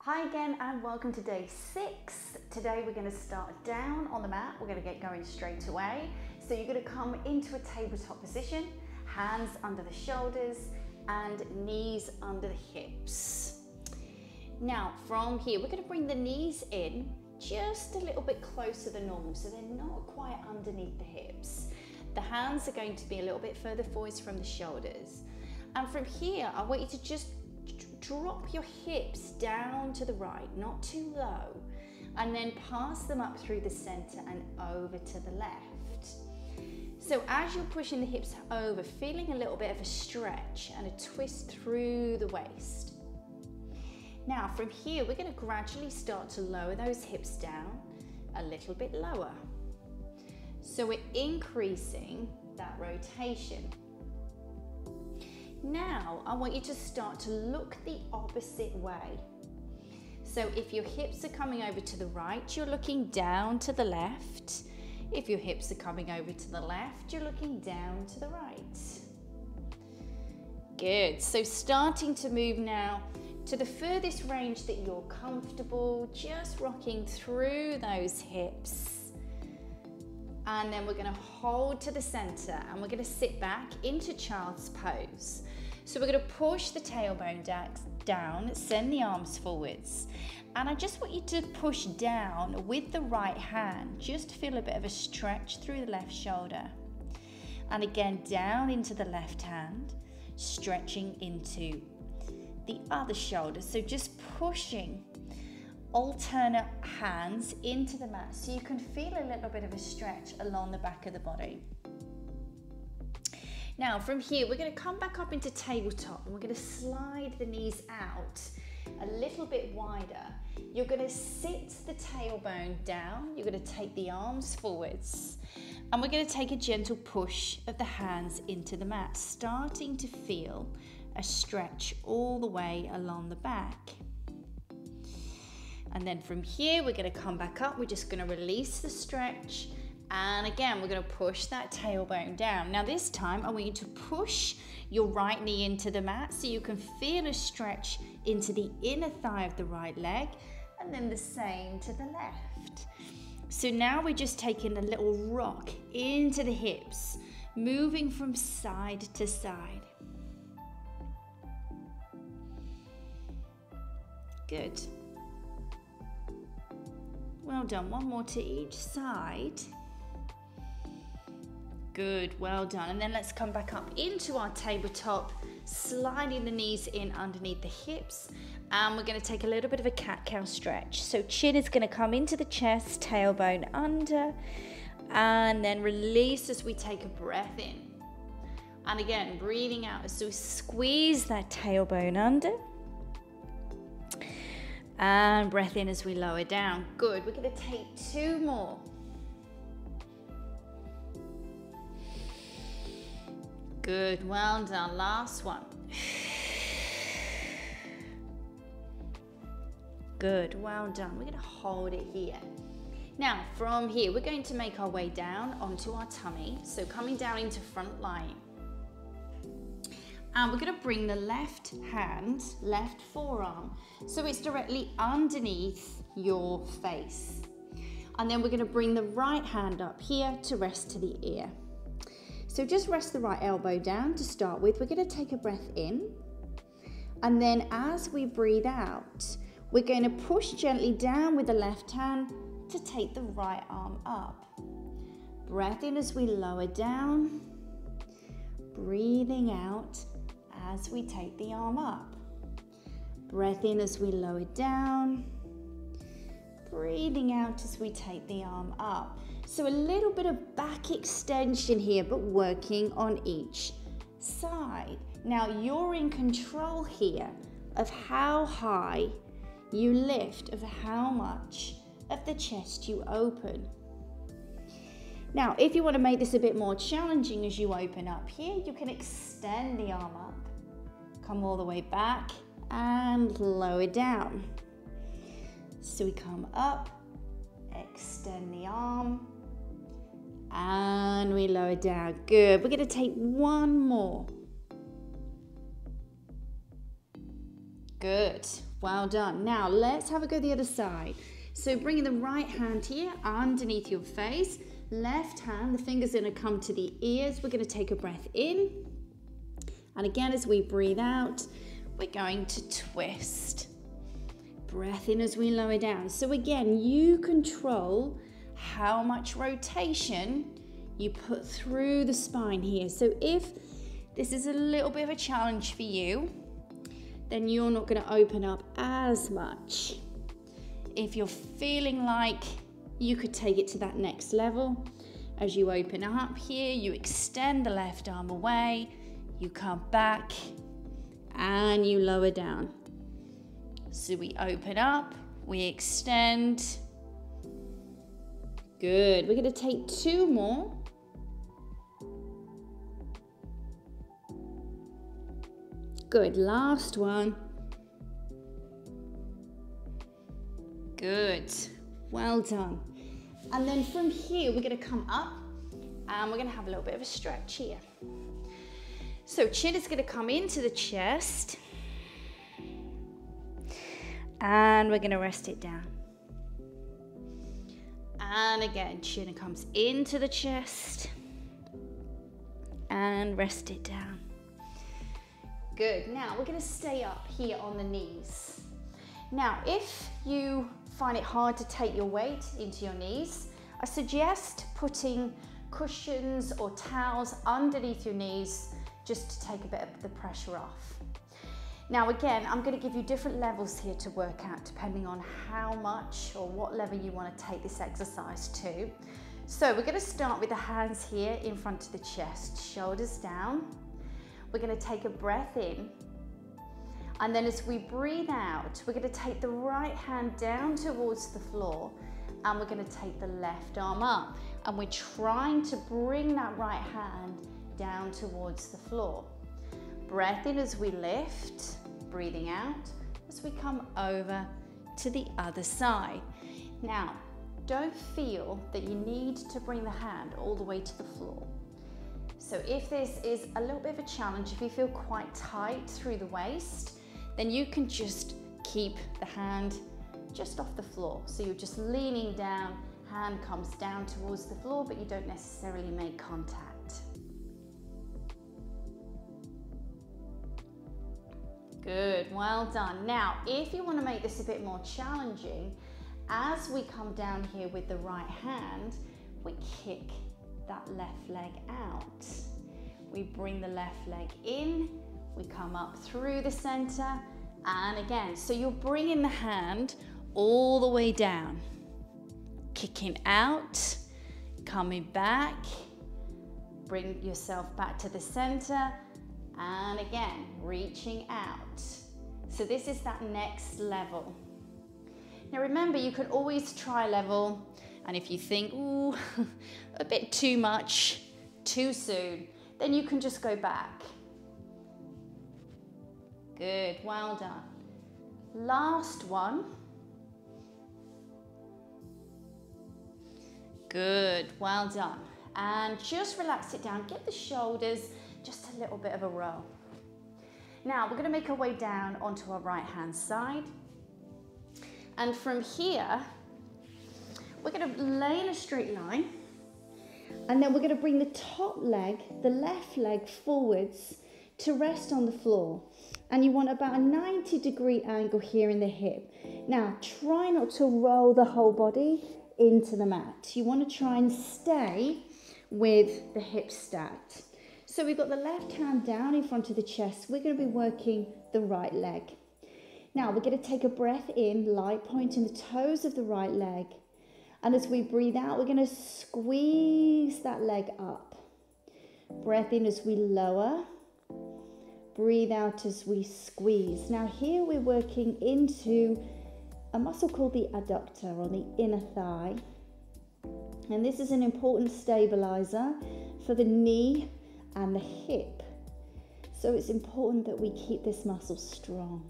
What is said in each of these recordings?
Hi again and welcome to day 6. Today we're going to start down on the mat. We're going to get going straight away. So you're going to come into a tabletop position, hands under the shoulders and knees under the hips. Now from here we're going to bring the knees in just a little bit closer than normal so they're not quite underneath the hips. The hands are going to be a little bit further forwards from the shoulders. And from here I want you to just drop your hips down to the right, not too low, and then pass them up through the center and over to the left. So as you're pushing the hips over, feeling a little bit of a stretch and a twist through the waist. Now from here, we're going to gradually start to lower those hips down a little bit lower. So we're increasing that rotation. Now, I want you to start to look the opposite way. So if your hips are coming over to the right, you're looking down to the left. If your hips are coming over to the left, you're looking down to the right. Good. So starting to move now to the furthest range that you're comfortable, just rocking through those hips. And then we're going to hold to the center and we're going to sit back into child's pose. So we're going to push the tailbone down, send the arms forwards. And I just want you to push down with the right hand, just to feel a bit of a stretch through the left shoulder. And again, down into the left hand, stretching into the other shoulder. So just pushing alternate hands into the mat so you can feel a little bit of a stretch along the back of the body. Now from here we're going to come back up into tabletop and we're going to slide the knees out a little bit wider. You're going to sit the tailbone down, you're going to take the arms forwards and we're going to take a gentle push of the hands into the mat, starting to feel a stretch all the way along the back. And then from here, we're going to come back up. We're just going to release the stretch. And again, we're going to push that tailbone down. Now this time, I want you to push your right knee into the mat so you can feel a stretch into the inner thigh of the right leg. And then the same to the left. So now we're just taking a little rock into the hips, moving from side to side. Good. Well done, one more to each side. Good, well done. And then let's come back up into our tabletop, sliding the knees in underneath the hips. And we're going to take a little bit of a cat-cow stretch. So chin is going to come into the chest, tailbone under, and then release as we take a breath in. And again, breathing out as we squeeze that tailbone under. And breath in as we lower down. Good, we're going to take 2 more. Good, well done, last one. Good, well done. We're going to hold it here. Now from here, we're going to make our way down onto our tummy. So coming down into front lying. And we're going to bring the left hand, left forearm, so it's directly underneath your face. And then we're going to bring the right hand up here to rest to the ear. So just rest the right elbow down to start with. We're going to take a breath in. And then as we breathe out, we're going to push gently down with the left hand to take the right arm up. Breath in as we lower down. Breathing out as we take the arm up. Breath in as we lower down. Breathing out as we take the arm up. So a little bit of back extension here, but working on each side. Now you're in control here of how high you lift, of how much of the chest you open. Now, if you want to make this a bit more challenging as you open up here, you can extend the arm up. Come all the way back and lower down. So we come up, extend the arm, and we lower down. Good. We're going to take 1 more. Good. Well done. Now let's have a go the other side. So bringing the right hand here underneath your face, left hand, the finger's gonna come to the ears. We're gonna take a breath in. And again, as we breathe out, we're going to twist. Breath in as we lower down. So again, you control how much rotation you put through the spine here. So if this is a little bit of a challenge for you, then you're not going to open up as much. If you're feeling like you could take it to that next level, as you open up here, you extend the left arm away, you come back, and you lower down. So we open up, we extend. Good. We're going to take 2 more. Good. Last one. Good. Well done. And then from here, we're going to come up and we're going to have a little bit of a stretch here. So chin is going to come into the chest and we're going to rest it down. And again, chin comes into the chest and rest it down. Good. Now we're going to stay up here on the knees. Now, if you find it hard to take your weight into your knees, I suggest putting cushions or towels underneath your knees just to take a bit of the pressure off. Now again, I'm going to give you different levels here to work out depending on how much or what level you want to take this exercise to. So we're going to start with the hands here in front of the chest, shoulders down. We're going to take a breath in, and then as we breathe out, we're going to take the right hand down towards the floor and we're going to take the left arm up, and we're trying to bring that right hand down towards the floor. Breath in as we lift, breathing out as we come over to the other side. Now, don't feel that you need to bring the hand all the way to the floor. So if this is a little bit of a challenge, if you feel quite tight through the waist, then you can just keep the hand just off the floor. So you're just leaning down, hand comes down towards the floor, but you don't necessarily make contact. Good, well done. Now, if you want to make this a bit more challenging, as we come down here with the right hand, we kick that left leg out. We bring the left leg in, we come up through the center, and again, so you're bringing the hand all the way down, kicking out, coming back, bring yourself back to the center, and again, reaching out. So this is that next level. Now remember, you can always try level, and if you think, ooh, a bit too much, too soon, then you can just go back. Good, well done. Last one. Good, well done. And just relax it down, get the shoulders just a little bit of a roll. Now we're going to make our way down onto our right hand side. And from here, we're going to lay in a straight line. And then we're going to bring the top leg, the left leg forwards to rest on the floor. And you want about a 90-degree angle here in the hip. Now, try not to roll the whole body into the mat. You want to try and stay with the hips stacked. So we've got the left hand down in front of the chest. We're going to be working the right leg. Now, we're going to take a breath in, light pointing the toes of the right leg. And as we breathe out, we're going to squeeze that leg up. Breath in as we lower. Breathe out as we squeeze. Now here we're working into a muscle called the adductor on the inner thigh. And this is an important stabilizer for the knee and the hip. So it's important that we keep this muscle strong.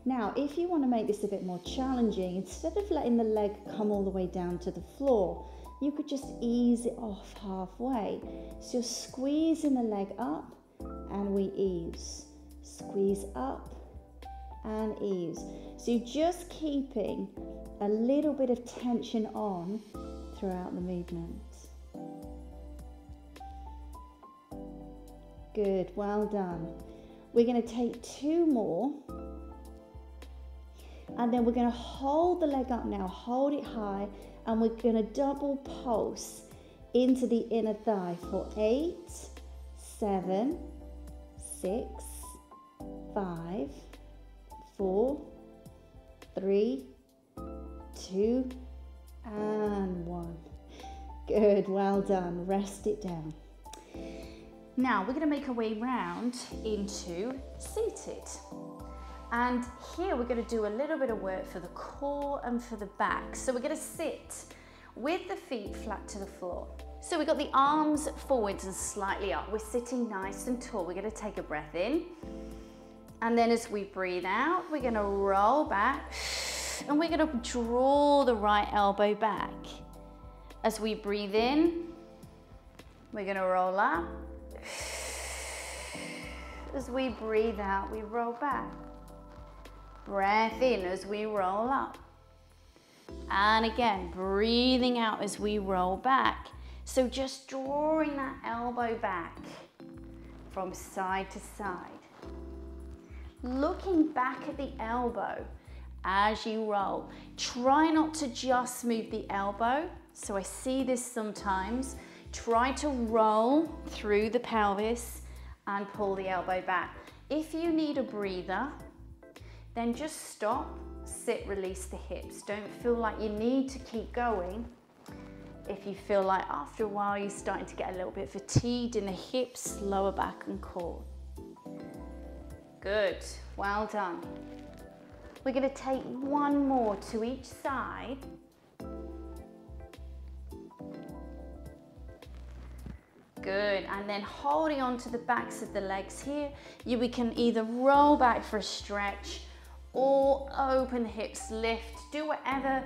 Now, if you want to make this a bit more challenging, instead of letting the leg come all the way down to the floor, you could just ease it off halfway. So you're squeezing the leg up and we ease. Squeeze up and ease. So you're just keeping a little bit of tension on throughout the movement. Good, well done. We're going to take 2 more. And then we're going to hold the leg up now, hold it high, and we're going to double pulse into the inner thigh for 8, 7, 6, 5, 4, 3, 2, and 1. Good, well done. Rest it down. Now we're going to make our way round into seated. And here we're going to do a little bit of work for the core and for the back. So we're going to sit with the feet flat to the floor. So we've got the arms forwards and slightly up. We're sitting nice and tall. We're going to take a breath in. And then as we breathe out, we're going to roll back. And we're going to draw the right elbow back. As we breathe in, we're going to roll up. As we breathe out, we roll back. Breath in as we roll up. And again, breathing out as we roll back. So just drawing that elbow back from side to side. Looking back at the elbow as you roll. Try not to just move the elbow. So I see this sometimes. Try to roll through the pelvis and pull the elbow back. If you need a breather, then just stop, sit, release the hips. Don't feel like you need to keep going. If you feel like after a while you're starting to get a little bit fatigued in the hips, lower back and core. Good, well done. We're going to take 1 more to each side. Good, and then holding on to the backs of the legs here, we can either roll back for a stretch or open the hips, lift, do whatever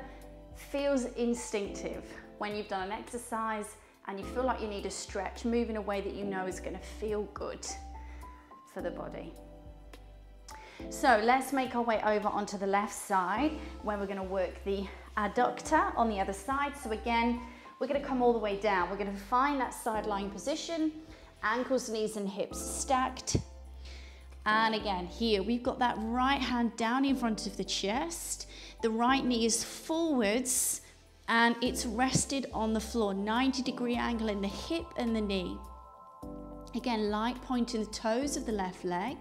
feels instinctive. When you've done an exercise and you feel like you need a stretch, move in a way that you know is going to feel good for the body. So let's make our way over onto the left side where we're going to work the adductor on the other side. So again, we're going to come all the way down. We're going to find that side lying position, ankles, knees and hips stacked. And again, here we've got that right hand down in front of the chest. The right knee is forwards and it's rested on the floor. 90-degree angle in the hip and the knee. Again, light pointing the toes of the left leg.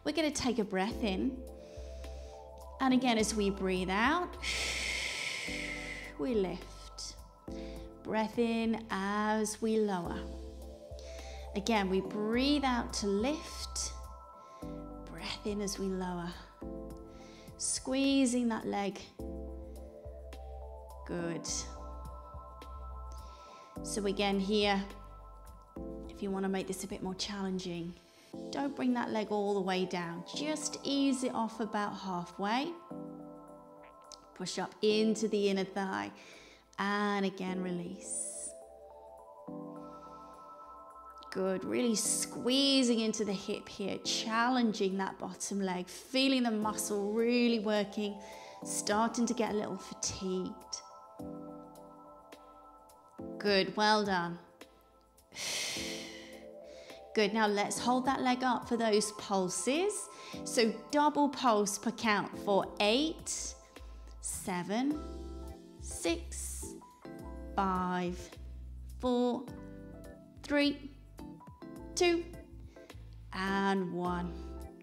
We're going to take a breath in. And again, as we breathe out, we lift. Breath in as we lower. Again, we breathe out to lift. Breath in as we lower. Squeezing that leg. Good. So again here, if you want to make this a bit more challenging, don't bring that leg all the way down. Just ease it off about halfway. Push up into the inner thigh. And again, release. Good, really squeezing into the hip here, challenging that bottom leg, feeling the muscle really working, starting to get a little fatigued. Good, well done. Good, now let's hold that leg up for those pulses. So double pulse per count for 8, 7, 6, 5, 4, 3, 2, and 1.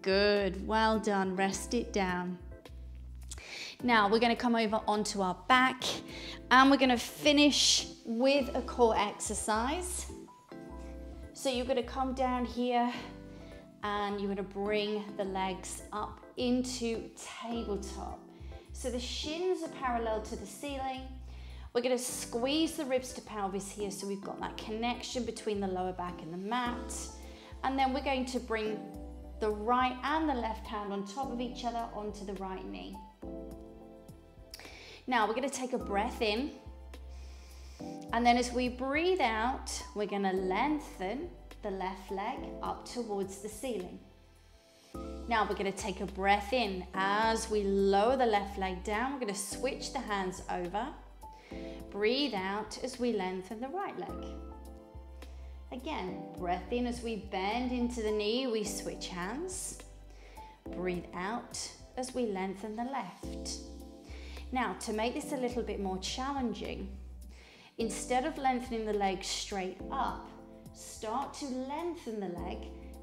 Good, well done, rest it down. Now we're going to come over onto our back and we're going to finish with a core exercise. So you're going to come down here and you're going to bring the legs up into tabletop. So the shins are parallel to the ceiling. We're going to squeeze the ribs to pelvis here so we've got that connection between the lower back and the mat. And then we're going to bring the right and the left hand on top of each other onto the right knee. Now we're going to take a breath in. And then as we breathe out, we're going to lengthen the left leg up towards the ceiling. Now we're going to take a breath in. As we lower the left leg down, we're going to switch the hands over. Breathe out as we lengthen the right leg. Again, breath in as we bend into the knee, we switch hands. Breathe out as we lengthen the left. Now, to make this a little bit more challenging, instead of lengthening the leg straight up, start to lengthen the leg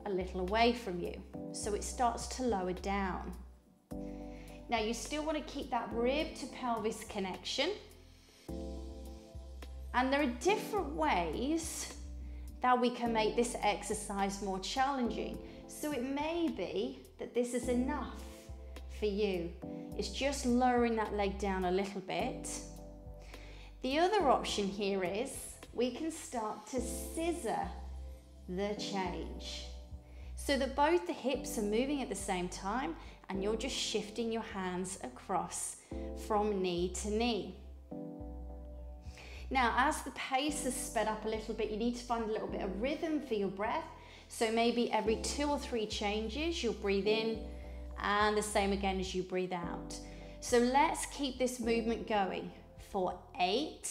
a little away from you, so it starts to lower down. Now, you still want to keep that rib to pelvis connection, and there are different ways that we can make this exercise more challenging. So it may be that this is enough for you. It's just lowering that leg down a little bit. The other option here is we can start to scissor the change so that both the hips are moving at the same time and you're just shifting your hands across from knee to knee. Now, as the pace is sped up a little bit, you need to find a little bit of rhythm for your breath. So maybe every 2 or 3 changes, you'll breathe in and the same again as you breathe out. So let's keep this movement going for 8,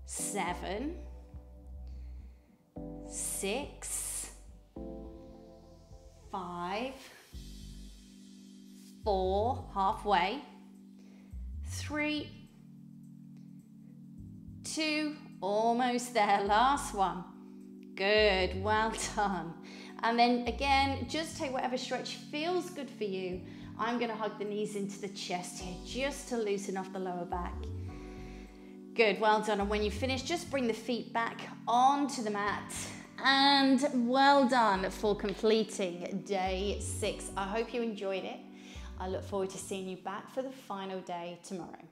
7, 6, 5, 4, halfway, 3, 2, almost there, last one. Good, well done. And then again, just take whatever stretch feels good for you. I'm gonna hug the knees into the chest here just to loosen off the lower back. Good, well done. And when you finish, just bring the feet back onto the mat. And well done for completing day 6. I hope you enjoyed it. I look forward to seeing you back for the final day tomorrow.